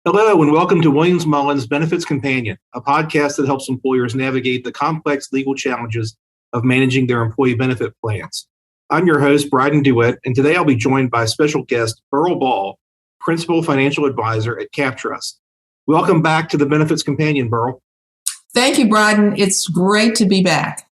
Hello, and welcome to Williams Mullen's Benefits Companion, a podcast that helps employers navigate the complex legal challenges of managing their employee benefit plans. I'm your host, Brydon DeWitt, and today I'll be joined by special guest Beryl Ball, Principal Financial Advisor at CAPTRUST. Welcome back to the Benefits Companion, Beryl. Thank you, Brydon. It's great to be back.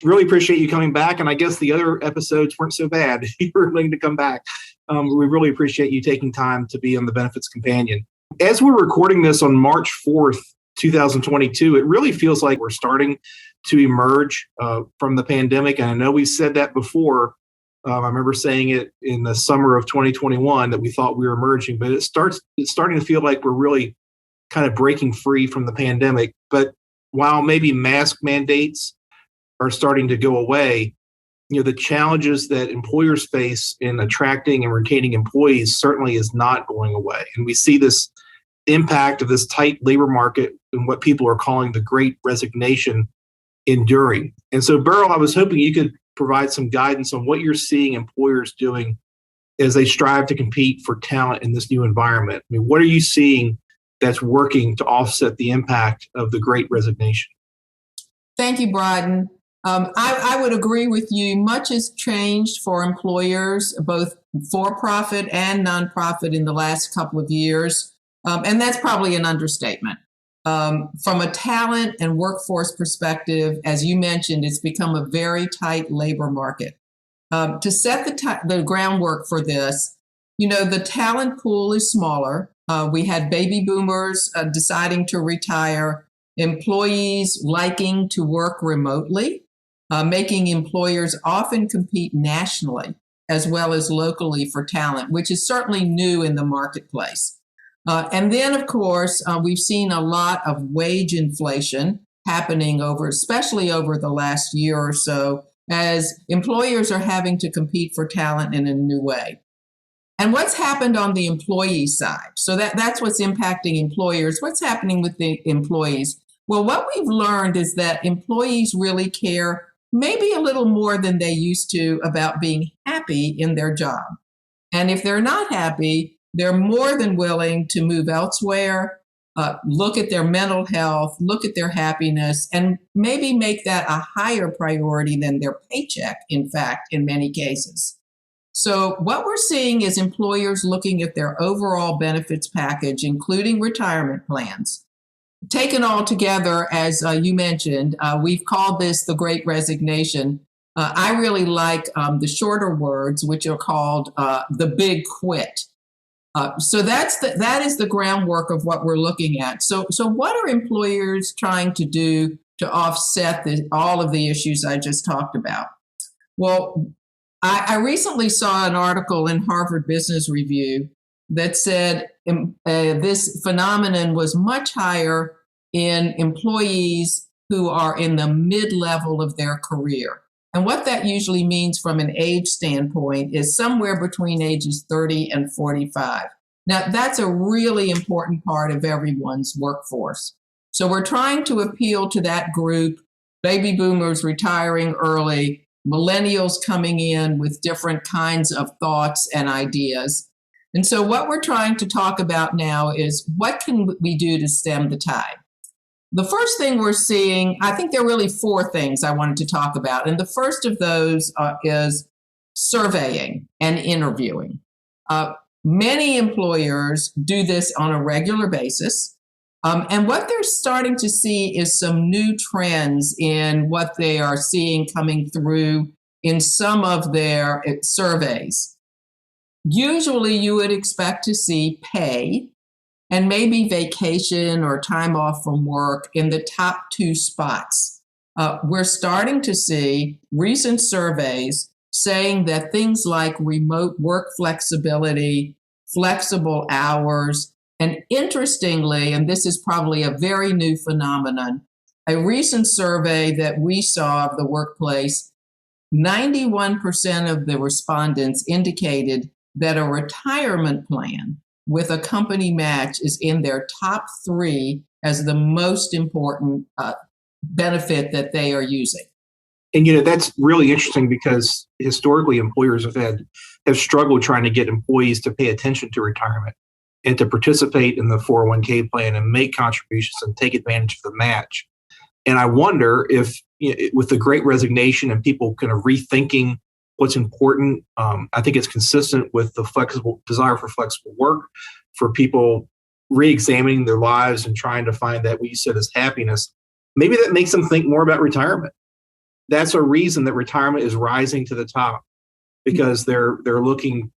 Really appreciate you coming back, and I guess the other episodes weren't so bad. You were willing to come back. We really appreciate you taking time to be on the Benefits Companion. As we're recording this on March 4th, 2022, it really feels like we're starting to emerge from the pandemic. And I know we've said that before. I remember saying it in the summer of 2021 that we thought we were emerging, but it's starting to feel like we're really kind of breaking free from the pandemic. But while maybe mask mandates are starting to go away, the challenges that employers face in attracting and retaining employees certainly is not going away. And we see this impact of this tight labor market and what people are calling the Great Resignation enduring. And so, Beryl, I was hoping you could provide some guidance on what you're seeing employers doing as they strive to compete for talent in this new environment. I mean, what are you seeing that's working to offset the impact of the Great Resignation? Thank you, Brydon. I would agree with you. Much has changed for employers, both for-profit and nonprofit, in the last couple of years. And that's probably an understatement. From a talent and workforce perspective, as you mentioned, it's become a very tight labor market. To set the groundwork for this, the talent pool is smaller. We had baby boomers deciding to retire, employees liking to work remotely, making employers often compete nationally as well as locally for talent, which is certainly new in the marketplace. And then, of course, we've seen a lot of wage inflation happening especially over the last year or so, as employers are having to compete for talent in a new way. And what's happened on the employee side? So that's what's impacting employers. What's happening with the employees? Well, what we've learned is that employees really care maybe a little more than they used to about being happy in their job. And if they're not happy, they're more than willing to move elsewhere, look at their mental health, look at their happiness, and maybe make that a higher priority than their paycheck, in fact, in many cases. So what we're seeing is employers looking at their overall benefits package, including retirement plans. Taken all together, as you mentioned, we've called this the Great Resignation. I really like the shorter words, which are called the Big Quit. So that is the groundwork of what we're looking at. So what are employers trying to do to offset all of the issues I just talked about? Well, I recently saw an article in Harvard Business Review that said this phenomenon was much higher in employees who are in the mid-level of their career. And what that usually means from an age standpoint is somewhere between ages 30 and 45. Now, that's a really important part of everyone's workforce. So we're trying to appeal to that group, baby boomers retiring early, millennials coming in with different kinds of thoughts and ideas. And so what we're trying to talk about now is what can we do to stem the tide? The first thing we're seeing, I think there are really four things I wanted to talk about. And the first of those is surveying and interviewing. Many employers do this on a regular basis. And what they're starting to see is some new trends in what they are seeing coming through in some of their surveys. Usually you would expect to see pay and maybe vacation or time off from work in the top two spots. We're starting to see recent surveys saying that things like remote work flexibility, flexible hours, and interestingly, and this is probably a very new phenomenon, a recent survey that we saw of the workplace, 91% of the respondents indicated that a retirement plan with a company match is in their top three as the most important benefit that they are using. And that's really interesting because historically employers have struggled trying to get employees to pay attention to retirement. and to participate in the 401k plan and make contributions and take advantage of the match. And I wonder if, with the Great Resignation and people kind of rethinking what's important, I think it's consistent with the desire for flexible work, for people re-examining their lives and trying to find that what you said is happiness. Maybe that makes them think more about retirement. That's a reason that retirement is rising to the top, because they're looking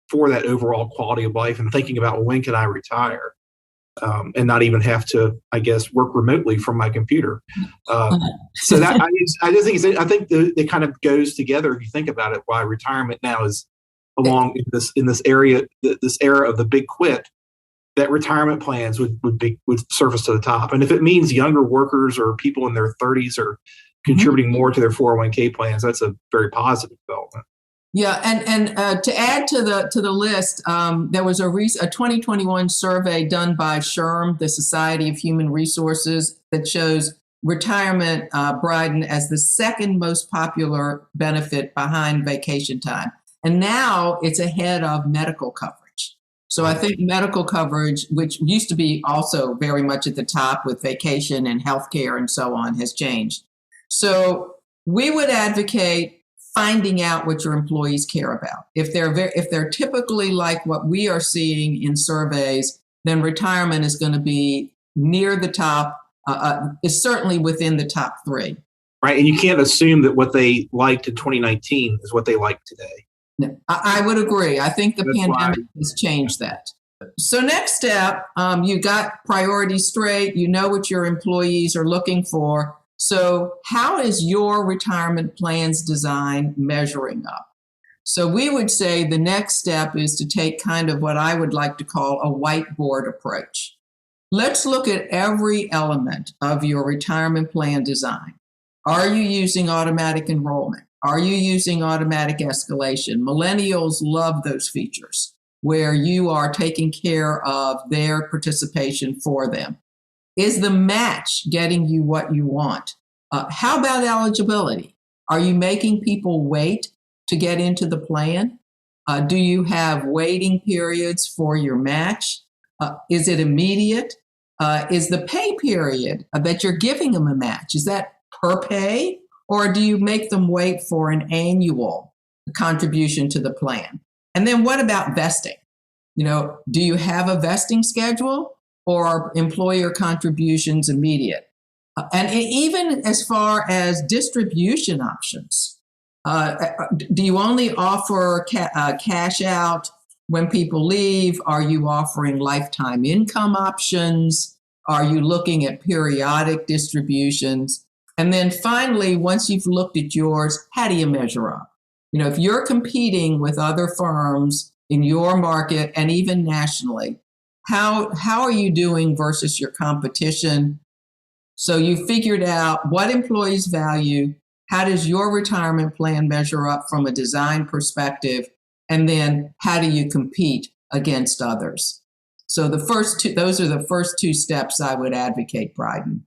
for that overall quality of life and thinking about, when can I retire, and not even have to, I guess, work remotely from my computer. So that I just think I think it kind of goes together if you think about it. Why retirement now is along in this area, this era of the big quit, that retirement plans would surface to the top. And if it means younger workers or people in their 30s are contributing more to their 401k plans, that's a very positive development. Yeah, and to add to the list, there was a 2021 survey done by SHRM, the Society of Human Resources, that shows retirement, Brydon, as the second most popular benefit behind vacation time. And now it's ahead of medical coverage. So I think medical coverage, which used to be also very much at the top with vacation and healthcare and so on, has changed. So we would advocate finding out what your employees care about. If they're typically like what we are seeing in surveys, then retirement is going to be near the top. Is certainly within the top three. Right, and you can't assume that what they liked in 2019 is what they like today. No, I would agree. I think the pandemic has changed that. So next step, you got priorities straight. You know what your employees are looking for. So how is your retirement plans design measuring up? So we would say the next step is to take kind of what I would like to call a whiteboard approach. Let's look at every element of your retirement plan design. Are you using automatic enrollment? Are you using automatic escalation? Millennials love those features where you are taking care of their participation for them. Is the match getting you what you want? How about eligibility? Are you making people wait to get into the plan? Do you have waiting periods for your match? Is it immediate? Is the pay period that you're giving them a match, is that per pay? Or do you make them wait for an annual contribution to the plan? And then what about vesting? Do you have a vesting schedule, or are employer contributions immediate? And even as far as distribution options, do you only offer cash out when people leave? Are you offering lifetime income options? Are you looking at periodic distributions? And then finally, once you've looked at yours, how do you measure up? If you're competing with other firms in your market and even nationally, how are you doing versus your competition? So you figured out what employees value, how does your retirement plan measure up from a design perspective, and then how do you compete against others? So those are the first two steps I would advocate, Brydon.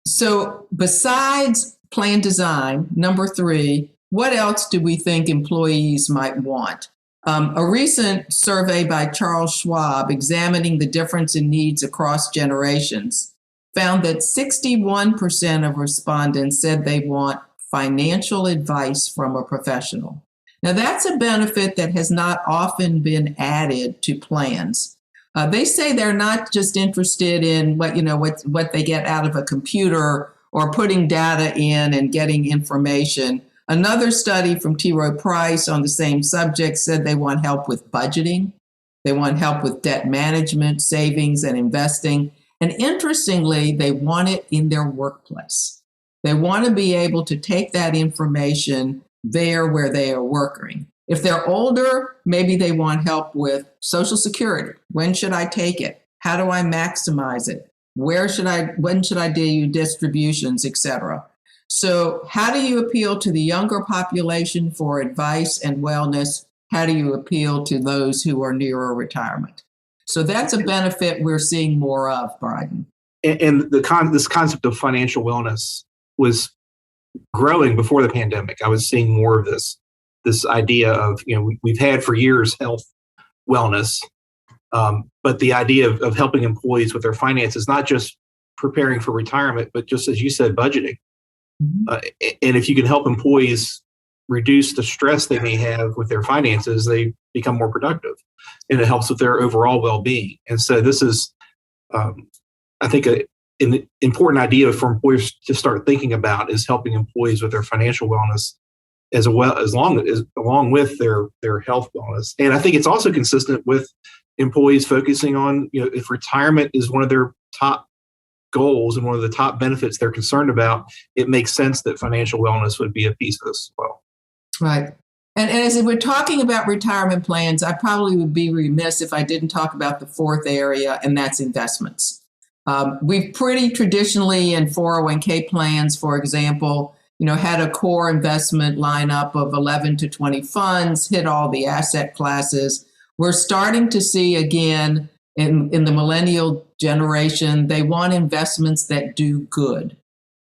So besides plan design, number 3, what else do we think employees might want? A recent survey by Charles Schwab examining the difference in needs across generations found that 61% of respondents said they want financial advice from a professional. Now, that's a benefit that has not often been added to plans. They say they're not just interested in what they get out of a computer or putting data in and getting information. Another study from T. Rowe Price on the same subject said they want help with budgeting. They want help with debt management, savings, and investing. And interestingly, they want it in their workplace. They want to be able to take that information there where they are working. If they're older, maybe they want help with Social Security. When should I take it? How do I maximize it? When should I do distributions, etc.? So how do you appeal to the younger population for advice and wellness? How do you appeal to those who are nearer retirement? So that's a benefit we're seeing more of, Brydon. And this concept of financial wellness was growing before the pandemic. I was seeing more of this idea of, we've had for years health wellness, But the idea of helping employees with their finances, not just preparing for retirement, but just as you said, budgeting. And if you can help employees reduce the stress they may have with their finances, they become more productive, and it helps with their overall well-being. And so this is, I think, an important idea for employers to start thinking about is helping employees with their financial wellness along with their health wellness. And I think it's also consistent with employees focusing on, if retirement is one of their top goals and one of the top benefits they're concerned about, it makes sense that financial wellness would be a piece of this as well. Right. And as we're talking about retirement plans, I probably would be remiss if I didn't talk about the fourth area, and that's investments. We've pretty traditionally in 401k plans, for example, had a core investment lineup of 11 to 20 funds, hit all the asset classes. We're starting to see again in the millennial generation, they want investments that do good.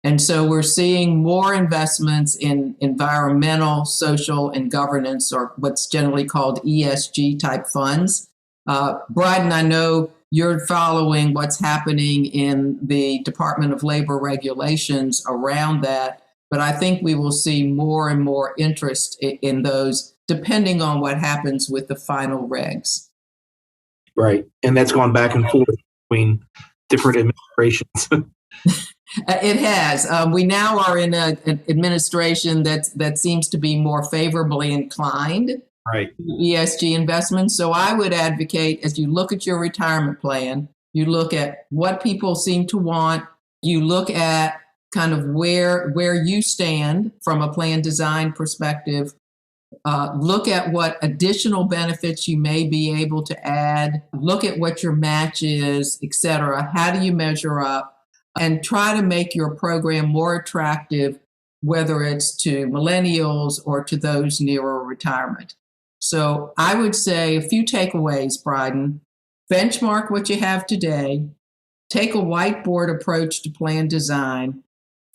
And so we're seeing more investments in environmental, social, and governance, or what's generally called ESG type funds. Brydon, I know you're following what's happening in the Department of Labor regulations around that, but I think we will see more and more interest in those, depending on what happens with the final regs. Right. And that's gone back and forth between different administrations. It has. We now are in an administration that seems to be more favorably inclined right. to ESG investments. So I would advocate, as you look at your retirement plan, you look at what people seem to want, you look at kind of where you stand from a plan design perspective, look at what additional benefits you may be able to add, look at what your match is, et cetera. How do you measure up? And try to make your program more attractive, whether it's to millennials or to those nearer retirement. So I would say a few takeaways, Brydon. Benchmark what you have today. Take a whiteboard approach to plan design.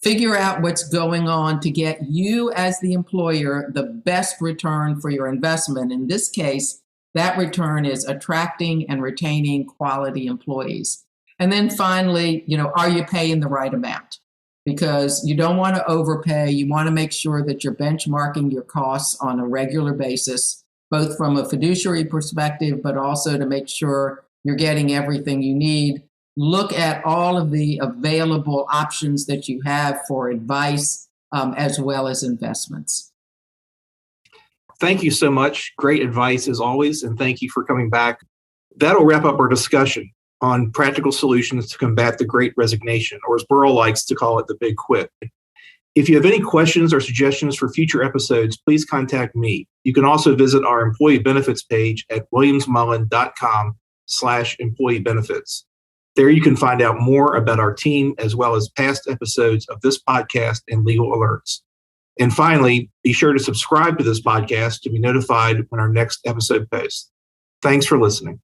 Figure out what's going on to get you as the employer the best return for your investment. In this case, that return is attracting and retaining quality employees. And then finally, are you paying the right amount? Because you don't want to overpay. You want to make sure that you're benchmarking your costs on a regular basis, both from a fiduciary perspective, but also to make sure you're getting everything you need. Look at all of the available options that you have for advice, as well as investments. Thank you so much. Great advice as always. And thank you for coming back. That'll wrap up our discussion on practical solutions to combat the Great Resignation, or as Beryl likes to call it, the Big Quit. If you have any questions or suggestions for future episodes, please contact me. You can also visit our employee benefits page at williamsmullen.com/employee benefits. There you can find out more about our team, as well as past episodes of this podcast and legal alerts. And finally, be sure to subscribe to this podcast to be notified when our next episode posts. Thanks for listening.